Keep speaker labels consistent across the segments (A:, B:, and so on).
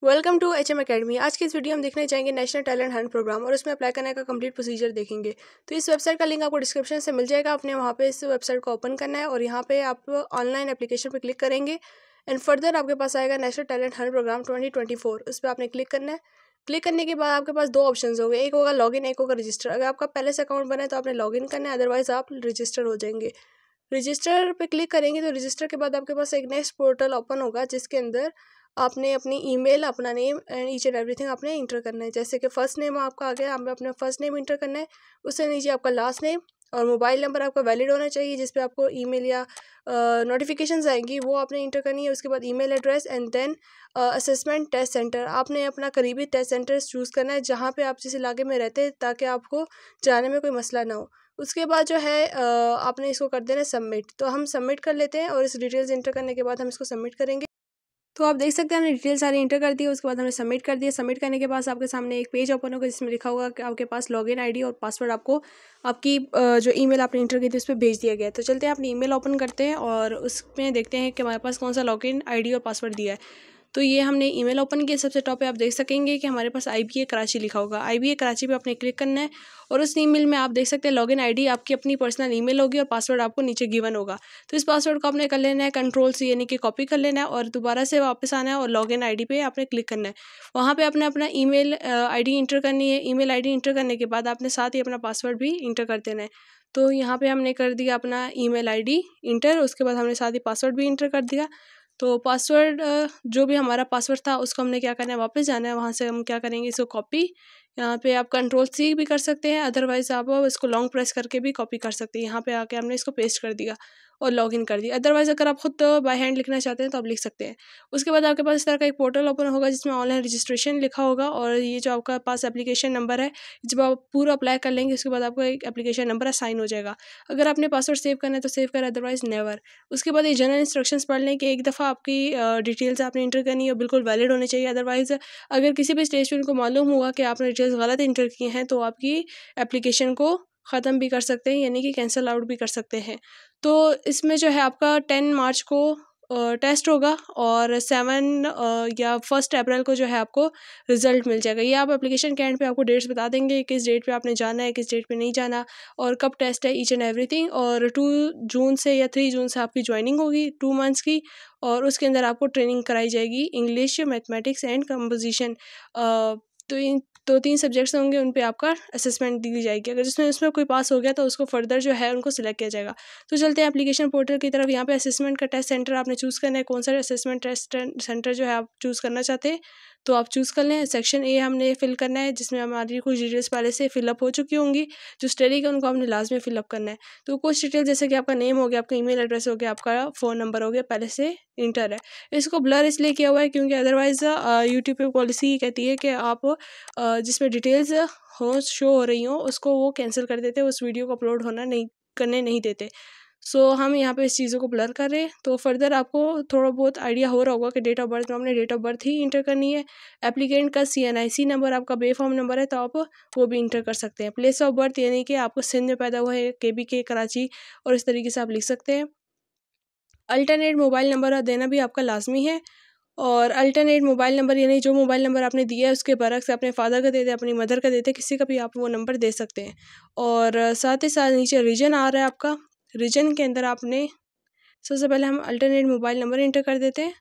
A: Welcome to HM academy. आज की इस वीडियो हम देखने जाएंगे नेशनल टैलेंट हंट प्रोग्राम और उसमें अप्लाई करने का कंप्लीट प्रोसीजर देखेंगे। तो इस वेबसाइट का लिंक आपको डिस्क्रिप्शन से मिल जाएगा। आपने वहाँ पे इस वेबसाइट को ओपन करना है और यहाँ पे आप ऑनलाइन एप्लीकेशन पे क्लिक करेंगे एंड फर्दर आपके पास आएगा नेशनल टैलेंट हंट प्रोग्राम 2024। उस पर आपने क्लिक करना है। क्लिक करने के बाद आपके पास दो ऑप्शन होंगे, एक होगा लॉगिन, एक होगा रजिस्टर। अगर आपका पहले से अकाउंट बना है तो आपने लॉगिन करना है, अदरवाइज आप रजिस्टर हो जाएंगे। रजिस्टर पे क्लिक करेंगे तो रजिस्टर के बाद आपके पास एक नेक्स्ट पोर्टल ओपन होगा जिसके अंदर आपने अपनी ईमेल, अपना name and each and everything आपने इंटर करना है। जैसे कि फर्स्ट नेम आपका आ गया, आपने अपना फर्स्ट नेम इंटर करना है, उससे नीचे आपका लास्ट नेम और मोबाइल नंबर आपका वैलिड होना चाहिए जिस पे आपको ईमेल या नोटिफिकेशंस आएंगी, वो आपने इंटर करनी है। उसके बाद email address and then assessment test centre. आपने अपना करीबी टेस्ट सेंटर चूज़ करना है जहाँ पे आप जिस इलाके में रहते हैं ताकि आपको जाने में कोई मसला ना हो। उसके बाद जो है आपने इसको कर देना है सबमिट। तो हम सबमिट कर लेते हैं और इस डिटेल्स इंटर करने के बाद हम इसको सबमिट करेंगे। तो आप देख सकते हैं हमने डिटेल सारी इंटर कर दी है। उसके बाद हमने सबमिट कर दिया। सबमिट करने के बाद आपके सामने एक पेज ओपन होगा जिसमें लिखा होगा कि आपके पास लॉगिन आईडी और पासवर्ड आपको आपकी जो ईमेल आपने इंटर की थी उस पर भेज दिया गया है। तो चलते हैं अपनी ईमेल ओपन करते हैं और उसमें देखते हैं कि हमारे पास कौन सा लॉगिन आईडी और पासवर्ड दिया है। तो ये हमने ईमेल ओपन किया। सबसे टॉप पे आप देख सकेंगे कि हमारे पास IBA कराची लिखा होगा। IBA कराची पे आपने क्लिक करना है और उस ईमेल में आप देख सकते हैं लॉगिन आईडी आपकी अपनी पर्सनल ईमेल होगी और पासवर्ड आपको नीचे गिवन होगा। तो इस पासवर्ड को आपने कर लेना है कंट्रोल-C, यानी कि कॉपी कर लेना है और दोबारा से वापस आना है और लॉगिन आईडी पे आपने क्लिक करना है। वहाँ पे आपने अपना ईमेल आईडी इंटर करनी है। ईमेल आईडी इंटर करने के बाद आपने साथ ही अपना पासवर्ड भी इंटर कर देना है। तो यहाँ पे हमने कर दिया अपना ईमेल आईडी इंटर, उसके बाद हमने साथ ही पासवर्ड भी इंटर कर दिया। तो पासवर्ड जो भी हमारा पासवर्ड था उसको हमने क्या करना है, वापस जाना है। वहाँ से हम क्या करेंगे, इसको कॉपी, यहाँ पे आप कंट्रोल-C भी कर सकते हैं, अदरवाइज़ आप इसको लॉन्ग प्रेस करके भी कॉपी कर सकते हैं। यहाँ पे आके हमने इसको पेस्ट कर दिया और लॉगिन कर दिया। अदरवाइज़ अगर आप खुद बाय हैंड लिखना चाहते हैं तो आप लिख सकते हैं। उसके बाद आपके पास इस तरह का एक पोर्टल ओपन होगा जिसमें ऑनलाइन रजिस्ट्रेशन लिखा होगा और ये जो आपका पास एप्लीकेशन नंबर है, जब आप पूरा अप्लाई कर लेंगे उसके बाद आपको एक एप्लीकेशन नंबर असाइन हो जाएगा। अगर आपने पासवर्ड सेव करना है तो सेव करें, अदरवाइज़ नेवर। उसके बाद ये जनरल इंस्ट्रक्शंस पढ़ लें कि एक दफ़ा आपकी डिटेल्स आपने इंटर करनी है और बिल्कुल वैलिड होने चाहिए। अदरवाइज़ अगर किसी भी स्टेज पे उनको मालूम हुआ कि आपने डिटेल्स गलत इंटर की हैं तो आपकी एप्लीकेशन को ख़त्म भी कर सकते हैं, यानी कि कैंसिल आउट भी कर सकते हैं। तो इसमें जो है आपका 10 मार्च को टेस्ट होगा और 7 या 1 अप्रैल को जो है आपको रिज़ल्ट मिल जाएगा। ये आप एप्लीकेशन के एंड पे आपको डेट्स बता देंगे, किस डेट पे आपने जाना है, किस डेट पे नहीं जाना और कब टेस्ट है, ईच एंड एवरीथिंग। और 2 जून से या 3 जून से आपकी ज्वाइनिंग होगी 2 मंथ्स की और उसके अंदर आपको ट्रेनिंग कराई जाएगी इंग्लिश, मैथमेटिक्स एंड कंपोजिशन। तो इन 2-3 सब्जेक्ट्स होंगे, उन पे आपका असेसमेंट दी जाएगी। अगर जिसमें उसमें कोई पास हो गया तो उसको फर्दर जो है उनको सिलेक्ट किया जाएगा। तो चलते हैं एप्लीकेशन पोर्टल की तरफ। यहाँ पे असेसमेंट का टेस्ट सेंटर आपने चूज़ करना है, कौन सा असेसमेंट टेस्ट सेंटर जो है आप चूज़ करना चाहते हैं तो आप चूज़ कर लें। सेक्शन ए हमने फिल करना है जिसमें हमारी कुछ डिटेल्स पहले से फिलअप हो चुकी होंगी। जो स्टडी के उनको हमने लास्ट में फिलअप करना है। तो कुछ डिटेल जैसे कि आपका नेम हो गया, आपका ईमेल एड्रेस हो गया, आपका फ़ोन नंबर हो गया, पहले से इंटर है। इसको ब्लर इसलिए किया हुआ है क्योंकि अदरवाइज़ यूट्यूब पे पॉलिसी कहती है कि आप जिसमें डिटेल्स हो शो हो रही हों उसको वो कैंसिल कर देते हैं, उस वीडियो को अपलोड होना नहीं करने नहीं देते। सो हम यहाँ पे इस चीज़ों को ब्लर कर रहे हैं। तो फर्दर आपको थोड़ा बहुत आइडिया हो रहा होगा कि डेट ऑफ बर्थ में हमने डेट ऑफ बर्थ ही इंटर करनी है। एप्लीकेंट का CNIC नंबर आपका बेफॉर्म नंबर है तो आप वो भी इंटर कर सकते हैं। प्लेस ऑफ बर्थ यानी कि आपको सिंध में पैदा हुआ है, KBK कराची, और इस तरीके से आप लिख सकते हैं। अल्टरनेट मोबाइल नंबर देना भी आपका लाजमी है और अल्टरनेट मोबाइल नंबर यानी जो मोबाइल नंबर आपने दिया है उसके बरक्स से अपने फादर का देते, अपनी मदर का देते, किसी का भी आप वो नंबर दे सकते हैं। और साथ ही साथ नीचे रीजन आ रहा है आपका, रीजन के अंदर आपने सबसे पहले हम अल्टरनेट मोबाइल नंबर इंटर कर देते हैं।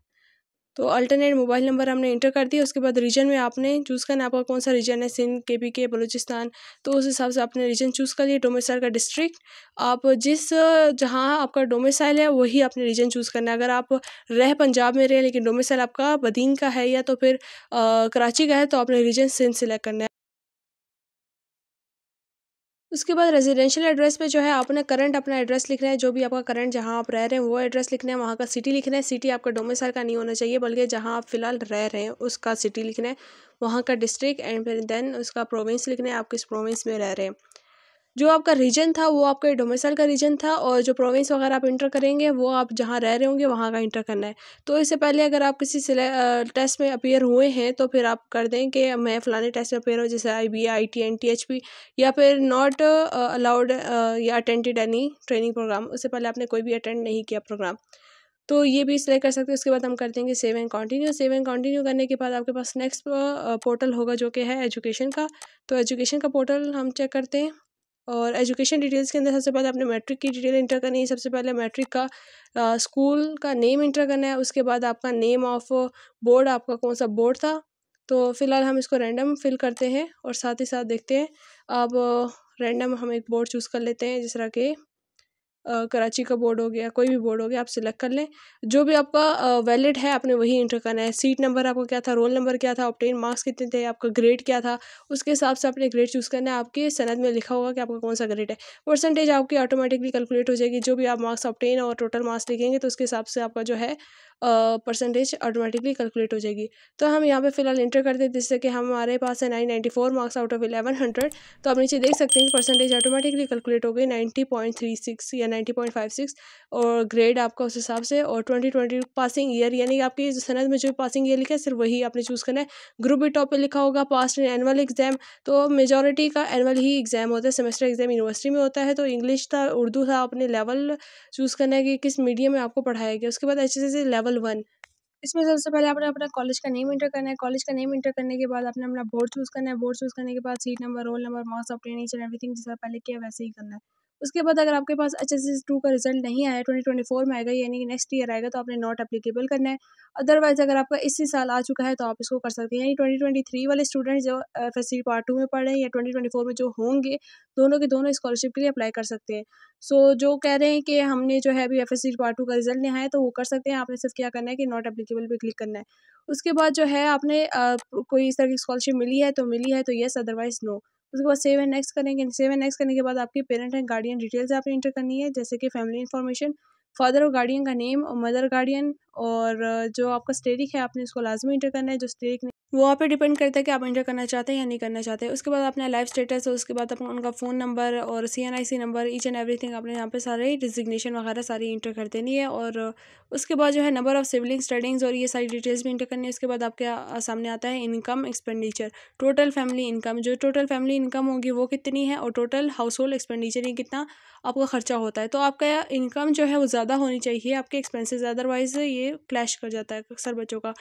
A: तो अल्टरनेट मोबाइल नंबर हमने इंटर कर दिया। उसके बाद रीजन में आपने चूज़ करना है आपका कौन सा रीजन है, सिंध, KBK, बलूचिस्तान। तो उस हिसाब से आपने रीजन चूज़ कर लिया। डोमिसाइल का डिस्ट्रिक्ट, आप जिस जहाँ आपका डोमिसाइल है वही आपने रीजन चूज़ करना है। अगर आप रह पंजाब में रहे लेकिन डोमिसाइल आपका बदीन का है या तो फिर कराची का है तो आपने रीजन सिंध सिलेक्ट करना है। उसके बाद रेजिडेंशियल एड्रेस पे जो है आपने करंट अपना एड्रेस लिखना है, जो भी आपका करंट जहाँ आप रह रहे हैं वो एड्रेस लिखना है। वहाँ का सिटी लिखना है। सिटी आपका डोमिसाइल का नहीं होना चाहिए बल्कि जहाँ आप फिलहाल रह रहे हैं उसका सिटी लिखना है। वहाँ का डिस्ट्रिक्ट एंड फिर देन उसका प्रोविंस लिखना है, आप किस प्रोविंस में रह रहे हैं। जो आपका रीजन था वो आपके डोमिसाइल का रीजन था और जो प्रोविंस वगैरह आप इंटर करेंगे वो आप जहाँ रह रहे होंगे वहाँ का इंटर करना है। तो इससे पहले अगर आप किसी टेस्ट में अपीयर हुए हैं तो फिर आप कर दें कि मैं फ़लाने टेस्ट में अपीयर हूँ, जैसे IBA, ITN, THP, या फिर नॉट अलाउड या अटेंडेड एनी ट्रेनिंग प्रोग्राम। उससे पहले आपने कोई भी अटेंड नहीं किया प्रोग्राम। तो ये भी सिलेक्ट कर सकते हैं। उसके बाद हम कर देंगे save and continue. Save and continue करने के बाद आपके पास नेक्स्ट पोर्टल होगा जो कि है एजुकेशन का। तो एजुकेशन का पोर्टल हम चेक करते हैं, और एजुकेशन डिटेल्स के अंदर सबसे पहले आपने मैट्रिक की डिटेल इंटर करनी है। सबसे पहले मैट्रिक का स्कूल का नेम इंटर करना है। उसके बाद आपका नेम ऑफ बोर्ड, आपका कौन सा बोर्ड था। तो फिलहाल हम इसको रैंडम फिल करते हैं और साथ ही साथ देखते हैं। अब रैंडम हम एक बोर्ड चूज़ कर लेते हैं, जिस तरह के कराची का बोर्ड हो गया, कोई भी बोर्ड हो गया, आप सिलेक्ट कर लें। जो भी आपका वैलिड है आपने वही इंटर करना है। सीट नंबर आपका क्या था, रोल नंबर क्या था, ऑब्टेन मार्क्स कितने थे, आपका ग्रेड क्या था, उसके हिसाब से आपने ग्रेड चूज़ करना है। आपके सनद में लिखा होगा कि आपका कौन सा ग्रेड है। परसेंटेज आपकी ऑटोमेटिकली कैलकुलेट हो जाएगी। जो भी आप मार्क्स ऑब्टेन और टोटल मार्क्स लिखेंगे तो उसके हिसाब से आपका जो है परसेंटेज ऑटोमेटिकली कैलकुलेट हो जाएगी। तो हम यहाँ पे फिलहाल इंटर कर देते, जिससे कि हमारे पास है 994 मार्क्स आउट ऑफ 1100। तो आप नीचे देख सकते हैं कि परसेंटेज ऑटोमेटिकली कैलकुलेट हो गई 90.36 या 90.56, और ग्रेड आपका उस हिसाब से। और 2020 पासिंग ईयर, यानी आपकी सनद में जो पासिंग ईयर लिखा है सिर्फ वही आपने चूज़ करना है। ग्रुप भी टॉप पे लिखा होगा, पास्ट इन एनुअल एग्जाम। तो मेजॉरिटी का एनुअल ही एग्जाम होता है, सेमेस्टर एग्जाम यूनिवर्सिटी में होता है। तो इंग्लिश था, उर्दू था, अपने लेवल चूज़ करना है कि किस मीडियम में आपको पढ़ाया गया। उसके बाद HSC लेवल 1, इसमें सबसे पहले आपने अपना कॉलेज का नेम इंटर करना है। कॉलेज का नेम इंटर करने के बाद आपने अपना बोर्ड चूज़ करना है। बोर्ड चूज़ करने के बाद seat number, roll number, marks obtain, each and everything जैसा पहले किया वैसे ही करना है। उसके बाद अगर आपके पास HSC 2 का रिजल्ट नहीं आया, 2024 में आएगा, यानी कि नेक्स्ट ईयर आएगा, तो आपने नॉट एप्लीकेबल करना है। अदरवाइज अगर आपका इसी साल आ चुका है तो आप इसको कर सकते हैं। यानी 2023 वाले स्टूडेंट जो FSC पार्ट 2 में पढ़ रहे हैं या 2024 में जो होंगे, दोनों के दोनों स्कॉलरशिप के लिए अप्लाई कर सकते हैं। सो जो कह रहे हैं कि हमने जो है अभी FSC पार्ट 2 का रिजल्ट नहीं आया, तो वो कर सकते हैं। आपने सिर्फ क्या करना है कि नॉट एप्लीकेबल पे क्लिक करना है। उसके बाद जो है आपने कोई इस तरह की स्कॉलरशिप मिली है तो येस, अदरवाइज नो। उसके बाद सेव एंड नेक्स्ट करेंगे। सेव एंड नेक्स्ट करने के बाद आपके पेरेंट एंड गार्डियन डिटेल्स आपने इंटर करनी है, जैसे कि फैमिली इन्फॉर्मेशन, फादर और गार्डियन का नेम और मदर गार्डियन, और जो आपका स्टेरिक है आपने उसको लाजमी इंटर करना है। जो स्टेरिक वो आप पे डिपेंड करता है कि आप इंटर करना चाहते हैं या नहीं करना चाहते। उसके बाद अपना लाइफ स्टेटस, और उसके बाद अपना उनका फ़ोन नंबर और CNIC number, each and everything आपने यहाँ पे सारे डिजिग्नेशन वगैरह सारी इंटर कर देनी है। और उसके बाद जो है नंबर ऑफ़ सिबलिंग, स्टडिंग्स और ये सारी डिटेल्स भी इंटर करनी है। उसके बाद आपके सामने आता है income expenditure, total family income. जो टोटल फैमिली इनकम होगी वो कितनी है, और टोटल हाउस होल्ड एक्सपेंडिचर ये कितना आपका खर्चा होता है। तो आपका इनकम जो है वो ज़्यादा होनी चाहिए आपके एक्सपेंसेस, अदरवाइज़ ये क्लैश कर जाता है अक्सर बच्चों का।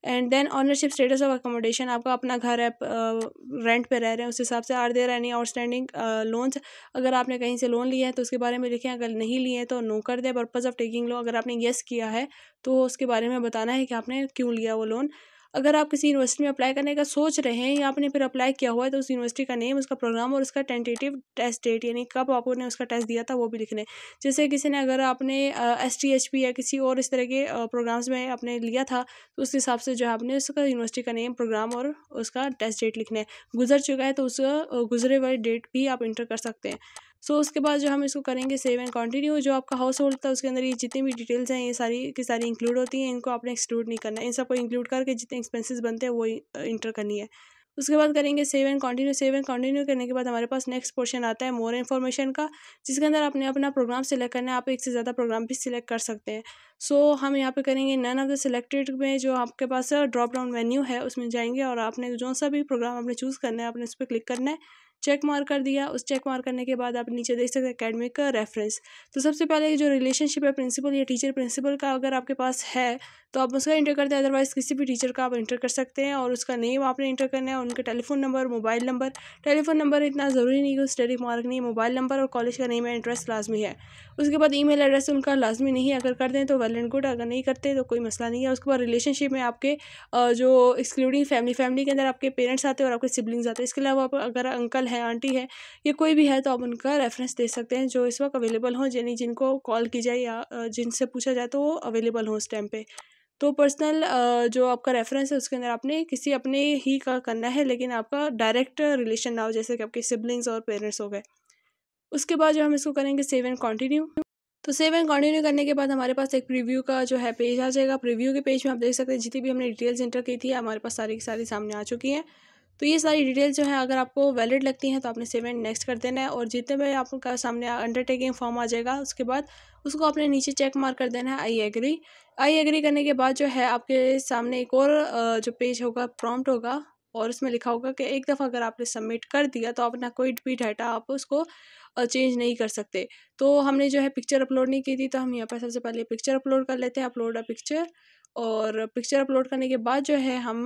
A: And then ownership status of accommodation, आपका अपना घर है, रेंट पे रह रहे हैं, उस हिसाब से are there any outstanding loans. अगर आपने कहीं से लोन लिया है तो उसके बारे में लिखें, अगर नहीं लिए हैं तो नो कर दें। पर्पज़ ऑफ टेकिंग लोन, अगर आपने येस किया है तो उसके बारे में बताना है कि आपने क्यों लिया वो लोन। अगर आप किसी यूनिवर्सिटी में अप्लाई करने का सोच रहे हैं या आपने फिर अप्लाई किया हुआ है, तो उस यूनिवर्सिटी का नेम, उसका प्रोग्राम और उसका टेंटेटिव टेस्ट डेट, यानी कब आपने उसका टेस्ट दिया था वो भी लिखने। जैसे किसी ने, अगर आपने STHP या किसी और इस तरह के प्रोग्राम्स में आपने लिया था, तो उस हिसाब से जो है आपने उसका यूनिवर्सिटी का नेम, प्रोग्राम और उसका टेस्ट डेट लिखना है। गुजर चुका है तो उस गुजरे हुए डेट भी आप इंटर कर सकते हैं। सो उसके बाद जो हम इसको करेंगे सेव एंड कंटिन्यू। जो आपका हाउस होल्ड था उसके अंदर ये जितनी भी डिटेल्स हैं ये सारी की सारी इंक्लूड होती हैं, इनको आपने एक्सक्लूड नहीं करना है। इन सबको इंक्लूड करके जितने एक्सपेंसेस बनते हैं वो इंटर करनी है। उसके बाद करेंगे save and continue. Save and continue करने के बाद हमारे पास नेक्स्ट पोर्शन आता है मोर इन्फॉर्मेशन का, जिसके अंदर आपने अपना प्रोग्राम सिलेक्ट करना है। आप एक से ज़्यादा प्रोग्राम भी सिलेक्ट कर सकते हैं। सो हम यहाँ पे करेंगे नन ऑफ द सिलेक्टेड में, जो आपके पास ड्रॉप डाउन मेन्यू है उसमें जाएंगे और आपने जो सा भी प्रोग्राम आपने चूज़ करना है आपने उस पर क्लिक करना है। चेक मार्क कर दिया। उस चेक मार्क करने के बाद आप नीचे देख सकते हैं एकेडमिक का रेफरेंस। तो सबसे पहले जो रिलेशनशिप है प्रिंसिपल या टीचर प्रिंसिपल का, अगर आपके पास है तो आप उसका इंटर करते हैं, अदरवाइज़ किसी भी टीचर का आप इंटर कर सकते हैं। और उसका नेम आपने इंटर करना है, उनके telephone number, mobile number. Telephone number इतना ज़रूरी नहीं कि स्टेरिक मार्क नहीं, मोबाइल नंबर और कॉलेज का नेम है, एड्रेस लाजमी है। उसके बाद ईमेल एड्रेस उनका लाजमी नहीं है, अगर कर दें तो वेल एंड गुड, अगर नहीं करते तो कोई मसला नहीं है। उसके बाद रिलेशनशिप में आपके जो एक्सक्लूडिंग फैमिली के अंदर आपके पेरेंट्स आते हैं और आपके सिबलिंग्स आते हैं। इसके अलावा आप अगर अंकल है, आंटी है या कोई भी है तो आप उनका रेफरेंस दे सकते हैं जो इस वक्त अवेलेबल हों, यानी जिनको कॉल की जाए या जिनसे पूछा जाए तो वो अवेलेबल हों उस टाइम पे। तो पर्सनल जो आपका रेफरेंस है उसके अंदर आपने किसी अपने ही का करना है, लेकिन आपका डायरेक्ट रिलेशन ना हो, जैसे कि आपके सिबलिंग्स और पेरेंट्स हो गए। उसके बाद जो हम इसको करेंगे सेव एंड कंटिन्यू। तो सेव एंड कंटिन्यू करने के बाद हमारे पास एक प्रीव्यू का जो है पेज आ जाएगा। प्रीव्यू के पेज में आप देख सकते हैं जितनी भी हमने डिटेल्स इंटर की थी हमारे पास सारी की सारी सामने आ चुकी हैं। तो ये सारी डिटेल्स जो है अगर आपको वैलिड लगती हैं तो आपने सेव एंड नेक्स्ट कर देना है, और जितने में आपका सामने अंडरटेकिंग फॉर्म आ जाएगा उसके बाद उसको आपने नीचे चेक मार्क कर देना है आई एग्री करने के बाद जो है आपके सामने एक और जो पेज होगा प्रॉम्प्ट होगा, और उसमें लिखा होगा कि एक दफ़ा अगर आपने सबमिट कर दिया तो अपना कोई भी डाटा आप उसको चेंज नहीं कर सकते। तो हमने जो है पिक्चर अपलोड नहीं की थी, तो हम यहाँ पर सबसे पहले पिक्चर अपलोड कर लेते हैं, अपलोड अ पिक्चर। और पिक्चर अपलोड करने के बाद जो है हम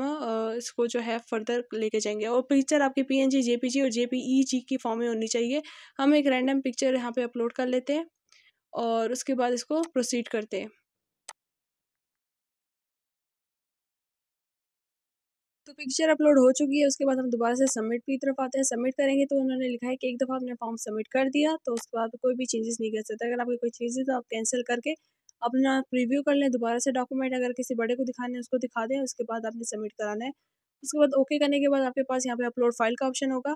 A: इसको जो है फर्दर लेके जाएंगे। और पिक्चर आपकी PNG, JPG और JPEG की फॉर्म में होनी चाहिए। हम एक रैंडम पिक्चर यहाँ पे अपलोड कर लेते हैं और उसके बाद इसको प्रोसीड करते हैं। तो पिक्चर अपलोड हो चुकी है, उसके बाद हम दोबारा से सबमिट की तरफ आते हैं। सबमिट करेंगे तो उन्होंने लिखा है कि एक दफ़ा आपने फॉर्म सबमिट कर दिया तो उसके बाद कोई भी चेंजेस नहीं कर सकते। अगर आपकी कोई चीज़ है तो आप कैंसिल करके अपना प्रीव्यू कर लें दोबारा से डॉक्यूमेंट, अगर किसी बड़े को दिखाने हैं उसको दिखा दें, उसके बाद आपने सबमिट कराना है। उसके बाद ओके करने के बाद आपके पास यहाँ पे अपलोड फाइल का ऑप्शन होगा।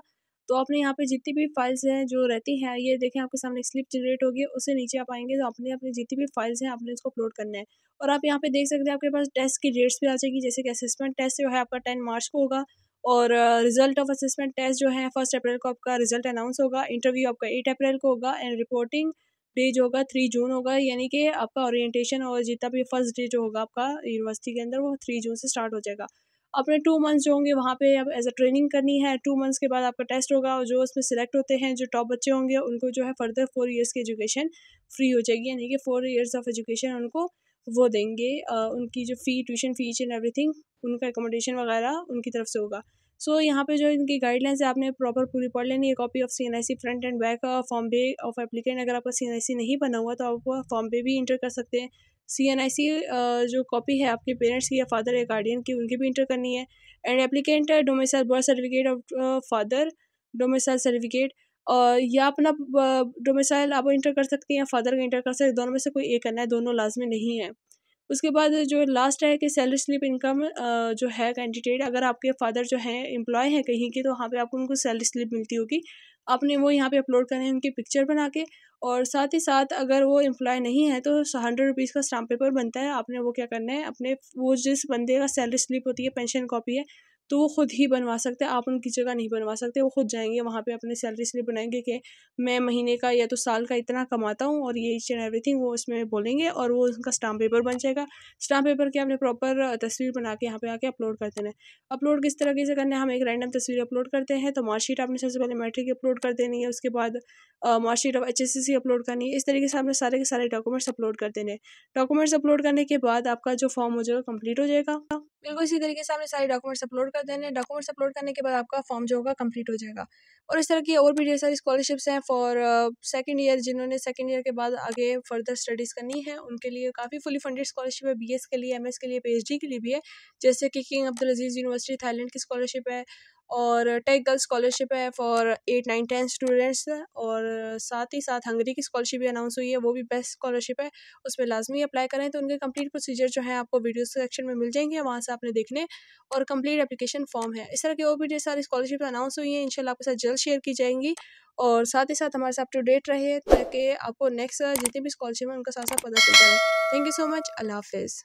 A: तो आपने यहाँ पे जितनी भी फाइल्स हैं जो रहती हैं, ये देखें आपके सामने स्लिप जनरेट होगी, उससे नीचे आप आएंगे तो आपने अपनी जितनी भी फाइल्स हैं आपने उसको अपलोड करना है। और आप यहाँ पे देख सकते हैं आपके पास टेस्ट की डेट्स भी आ जाएगी, जैसे कि असेसमेंट टेस्ट जो है आपका 10 मार्च को होगा और रिजल्ट ऑफ असेसमेंट टेस्ट जो है 1 अप्रैल को आपका रिजल्ट अनाउंस होगा। इंटरव्यू आपका 8 अप्रैल को होगा एंड रिपोर्टिंग डे जो होगा 3 जून होगा, यानी कि आपका ओरिएंटेशन और जितना भी फर्स्ट डे जो होगा आपका यूनिवर्सिटी के अंदर वो 3 जून से स्टार्ट हो जाएगा। अपने 2 मंथ्स जो होंगे वहाँ पे अब एज अ ट्रेनिंग करनी है। 2 मंथ्स के बाद आपका टेस्ट होगा और जो उसमें सिलेक्ट होते हैं, जो टॉप बच्चे होंगे उनको जो है फर्दर 4 ईयर्स की एजुकेशन फ्री हो जाएगी, यानी कि 4 ईयर्स ऑफ एजुकेशन उनको वो देंगे। उनकी जो fee, tuition fee, each and everything, उनका एकोमोडेशन वगैरह उनकी तरफ से होगा। सो यहाँ पे जो इनकी गाइडलाइंस है आपने प्रॉपर पूरी पढ़ लेनी है। Copy of CNIC front end back form पे ऑफ एप्लीकेंट, अगर आपका CNIC नहीं बना हुआ तो आप फॉर्म पे भी इंटर कर सकते हैं। CNIC जो कॉपी है आपके पेरेंट्स की या फादर या गार्डियन की, उनकी भी इंटर करनी है। And applicant domicile birth certificate of father, domicile certificate या अपना डोमिसाइल आप इंटर कर सकती हैं, फादर का इंटर कर सकते हैं, दोनों में से कोई एक करना है, दोनों लाजमी नहीं है। उसके बाद जो लास्ट है कि सैलरी स्लिप इनकम जो है कैंडिडेट, अगर आपके फादर जो हैं एम्प्लॉय हैं कहीं के, तो वहाँ पे आपको उनको सैलरी स्लिप मिलती होगी, आपने वो यहाँ पे अपलोड करनी है उनकी पिक्चर बना के। और साथ ही साथ अगर वो एम्प्लॉय नहीं है तो 100 रुपीज़ का स्टाम्प पेपर बनता है, आपने वो क्या करना है, अपने वो जिस बंदे का सैलरी स्लिप होती है, पेंशन कॉपी है, तो वो खुद ही बनवा सकते हैं, आप उनकी जगह नहीं बनवा सकते। वो खुद जाएंगे वहाँ पे अपने सैलरी स्लिप बनाएंगे कि मैं महीने का या तो साल का इतना कमाता हूँ और ये ईच एंड एवरीथिंग वो उसमें बोलेंगे और वो उनका स्टाम्प पेपर बन जाएगा। स्टाम्प पेपर की आपने प्रॉपर तस्वीर बना के यहाँ पे आके अपलोड कर देना है। अपलोड किस तरीके से करना है, हम एक रैंडम तस्वीर अपलोड करते हैं। तो मार्कशीट आपने सबसे पहले मैट्रिक की अपलोड कर देनी है, उसके बाद मार्कशीट ऑफ HSCC अपलोड करनी है। इस तरीके से आपने सारे के सारे डॉक्यूमेंट्स अपलोड कर देने हैं। डॉक्यूमेंट्स अपलोड करने के बाद आपका जो फॉर्म हो जाएगा कंप्लीट हो जाएगा। बिल्कुल इसी तरीके से आपने सारे डॉक्यूमेंट्स अपलोड कर देने हैं। डॉक्यूमेंट्स अपलोड करने के बाद आपका फॉर्म जो होगा कंप्लीट हो जाएगा। और इस तरह की और भी ढेर सारी स्कॉलरशिप्स हैं फॉर सेकंड ईयर, जिन्होंने सेकंड ईयर के बाद आगे फर्दर स्टडीज़ करनी है उनके लिए काफ़ी फुली फंडेड स्कॉलरशिप है। BS के लिए, MS के लिए, PhD के लिए भी है, जैसे कि किंग अब्दुल अजीज़ यूनिवर्सिटी थाईलैंड की स्कॉलरशिप है और टेक गर्ल स्कॉलरशिप है फॉर 8, 9, 10 स्टूडेंट्स। और साथ ही साथ हंगरी की स्कॉलरशिप भी अनाउंस हुई है, वो भी बेस्ट स्कॉलरशिप है, उसमें लाजमी अप्लाई करें। तो उनके कंप्लीट प्रोसीजर जो है आपको वीडियो सेक्शन में मिल जाएंगे, वहाँ से आपने देखने और कंप्लीट एप्लीकेशन फॉर्म है। इस तरह की और भी ढेर सारी स्कॉलरशिप अनाउंस हुई हैं, इंशाल्लाह आपके साथ जल्द शेयर की जाएंगी। और साथ ही साथ हमारे साथ अप टू डेट रहे ताकि आपको नेक्स्ट जितनी भी स्कॉलरशिप है उनका साथ साथ पता चलता रहे। Thank you so much. अल्लाह हाफिज़।